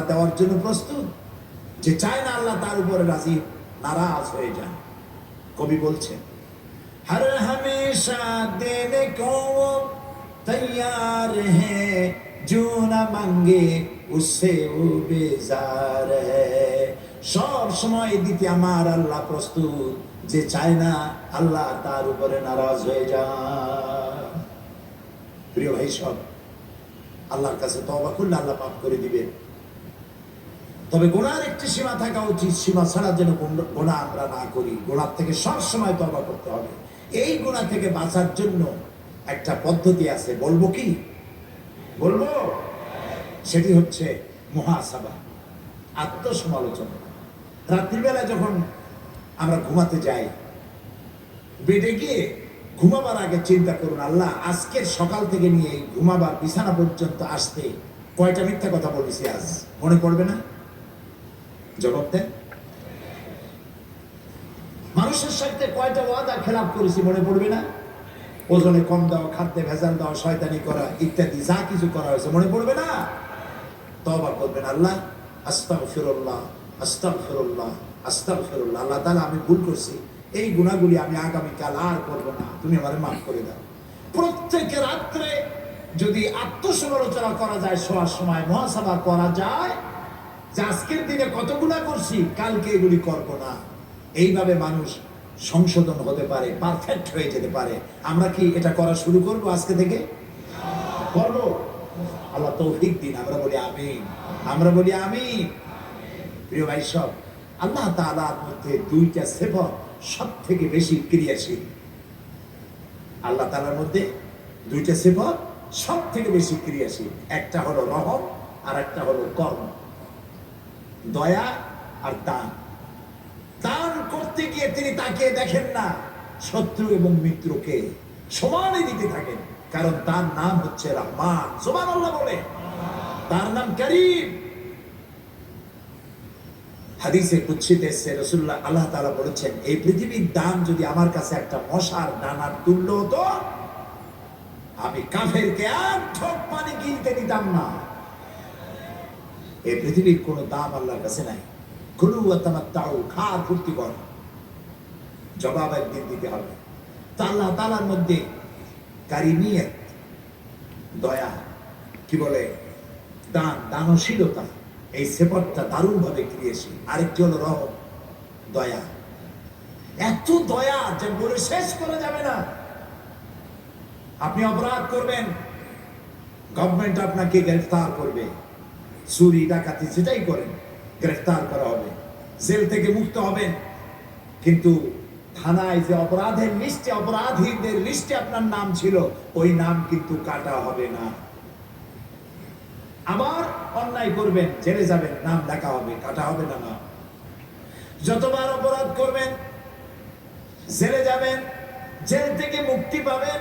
তারা দেওয়ার জন্য প্রস্তুত। যে চায় না আল্লাহ তার উপরে রাজি নারাজ হয়ে যান। কবি বলছেন, हर हमेशा देने को वो तैयार है, जो न मांगे उससे वो बेजार है। সব সময় দিতে আমার আল্লাহ প্রস্তুত, যে চায় না আল্লাহ তার উপরে নারাজ হয়ে যায়। প্রিয় ভাই সব, আল্লাহর কাছে তওবা করলে আল্লাহ মাফ করে দিবেন। তবে গুনার একটি সীমা থাকা উচিত, সীমা ছাড়া যেন গুনাহ আমরা না করি। গুনাহ থেকে সব সময় তওবা করতে হবে। এই গুনাহ থেকে বাঁচার জন্য একটা পদ্ধতি আছে, বলবো কি? বলবো? সেটি হচ্ছে মুহাসাবা, আত্মসমালোচনা। রাত্রিবেলা যখন আমরা ঘুমাতে যাই, বেডে গিয়ে ঘুমাবার আগে চিন্তা করুন, আল্লাহ আজকের সকাল থেকে নিয়ে ঘুমাবার বিছানা পর্যন্ত আসতে কয়টা মিথ্যা কথা বলেছি আজ, মনে পড়বে না? জবাব দেন। মানুষের সাথে কয়টা ওয়াদা খেলাপ করেছি, মনে পড়বে না? ওজনে কম দাও, খাদ্যে ভেজাল দাও, শয়তানি করা ইত্যাদি যা কিছু করা হয়েছে, মনে পড়বে না? তওবা করবেন, আল্লাহ আস্তাগফিরুল্লাহ, আস্তাগফিরুল্লাহ, আস্তাগফিরুল্লাহ। আল্লাহ তাআলা আমি ভুল করছি, এই গুনাহগুলি আমি আগামীকাল আর করব না, তুমি আমারে মাফ করে দাও। প্রত্যেক রাত্রে যদি আত্মসমালোচনা করা যায়, শোয়ার সময় মুহাসাবা করা যায় যে আজকের দিনে কত গুনাহ করছি, কালকে এগুলি করব না। এইভাবে মানুষ সংশোধন হতে পারে, পারফেক্ট হয়ে যেতে পারে। আমরা কি এটা করা শুরু করব আজকে থেকে? করব? আল্লাহ তৌফিক দিন। আমরা বলি আমিন, আমরা বলি আমিন। প্রিয় ভাই সব, আল্লাহ তাআলার মধ্যে দুইটা সিফত সব থেকে বেশি ক্রিয়াশীল। আল্লাহ তাআলার মধ্যে দুইটা সিফত সব থেকে বেশি ক্রিয়াশীল। একটা হলো রহম আর একটা হলো কর্ম, দয়া আর দান। দান করতে গিয়ে তিনি তাকিয়ে দেখেন না, শত্রু এবং মিত্রকে সমানে দিতে থাকেন, কারণ তার নাম হচ্ছে রহমান। সুবহানাল্লাহ বলে, তার নাম করিম। হাদিসে কুদসিতে রাসূলুল্লাহ আল্লাহ তাআলা বলেছেন, এই পৃথিবীর দাম যদি আমার কাছে একটা মশার দানার তুল্য হতো, আমি কাফেরকে এক ঢোক পানি গিলতে দিতাম না। এই পৃথিবীর কোনো দাম আল্লাহর কাছে নাই। কুলু ওয়া তামাত্তাউ, খা ফুর্তি কর, জবাব একদিন দিতে হবে। তা আল্লাহ তাআলার মধ্যে কারিমিয়ত, দয়া, কি বলে, দান, দানশীলতা, এই সিফতটা দারুণ ভাবে ক্রিয়াশীল। আরেকটি হলো রহম, দয়া। এত দয়া যে বলে শেষ করা যাবে না। আপনি অপরাধ করবেন, গভর্নমেন্ট আপনাকে গ্রেফতার করবে, চুরি ডাকাতি যেটাই করেন গ্রেফতার করা হবে, জেল থেকে মুক্ত হবেন, কিন্তু থানায় যে অপরাধের লিস্টে, অপরাধীদের লিস্টে আপনার নাম ছিল, ওই নাম কিন্তু কাটা হবে না। আবার অন্যায় করবেন, জেলে যাবেন, নাম লেখা হবে, কাটা হবে না। না, যতবার অপরাধ করবেন, জেলে যাবেন, জেল থেকে মুক্তি পাবেন,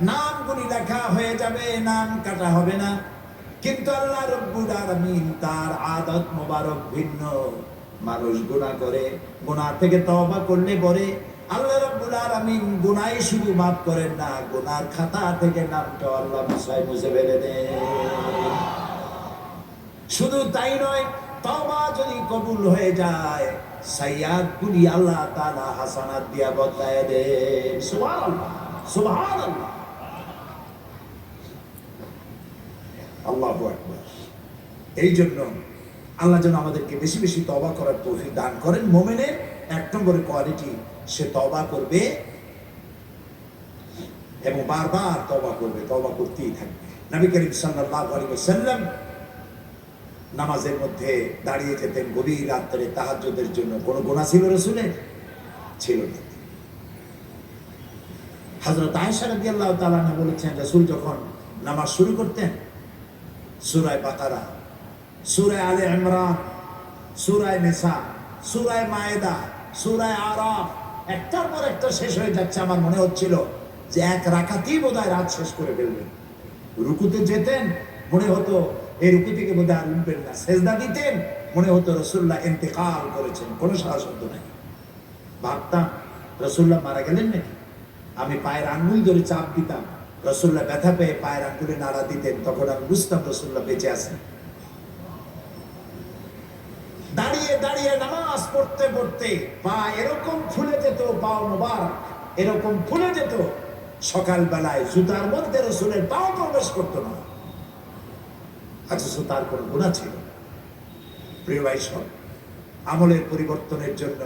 নামগুলি লেখা হয়ে যাবে, নাম কাটা হবে না। কিন্তু আল্লাহ রব্বুল আলামিন তার আদত মোবারক ভিন্ন। মানুষ গুনাহ করে, গুনাহ থেকে তওবা করলে পরে আল্লাহ রব্বুল আলামিন গুনাহ শুধু মাফ করেন না, গুনার খাতা থেকে নামটা আল্লাহ মুছে ফেলে দেন। শুধু তাই নয়, তওবা যদি কবুল হয়ে যায়, সাইয়্যাতগুলি আল্লাহ তাআলা হাসানাত দিয়া বদলায় দেন। সুবহানাল্লাহ, সুবহানাল্লাহ, আল্লাহু আকবার। এই জন্য আল্লাহ যেন আমাদেরকে বেশি বেশি তওবা করার তৌফিক দান করেন। মুমিনের এক নম্বরের কোয়ালিটি, সে তওবা করবে এবং বারবার তওবা করবে, তওবা করতেই থাকবে। নবী করিম সাল্লাল্লাহু আলাইহি ওয়াসাল্লাম নামাজের মধ্যে দাঁড়িয়ে যেতেন গভীর রাত্রে তাহাজ্জুদের জন্য। কোনো গুনাহ ছিল রাসূলের? ছিল না। হযরত আয়েশা রাদিয়াল্লাহু তাআলা আনহা বলেছেন, রাসূল যখন নামাজ শুরু করতেন, সূরা বাকারা, সূরা আলে ইমরান, সূরা নিসা, সূরা মায়েদা, সূরা আরাফ একটার পর একটা শেষ হয়ে যাচ্ছে। আমার মনে হচ্ছিল যে এক রাকাতেই বোধহয় রাত শেষ করে ফেলবেন। রুকুতে যেতেন, মনে হতো এই রুকু থেকে বোধহয় আর উঠবেন না। সেজদা দিতেন, মনে হতো রাসূলুল্লাহ ইন্তেকাল করেছেন, কোনো সারা শব্দ নাই। ভাবতাম রাসূলুল্লাহ মারা গেলেন নাকি। আমি পায়ের আঙ্গুল ধরে চাপ দিতাম, রাসূলুল্লাহ ব্যথা পেয়ে পায়ের আঙ্গুলে নাড়া দিতেন, তখন আমি বুঝতাম রাসূলুল্লাহ বেঁচে আছেন। দাঁড়িয়ে নামাজ পড়তে পড়তে পা এরকম ফুলে যেত, পাও মোবারক এরকম ফুলে যেত, সকালবেলায় জুতার মধ্যে রসুলের পাও প্রবেশ করতো না, অথচ তার কোন গুনাহ ছিল। প্রিয় ভাই সব, আমলের পরিবর্তনের জন্য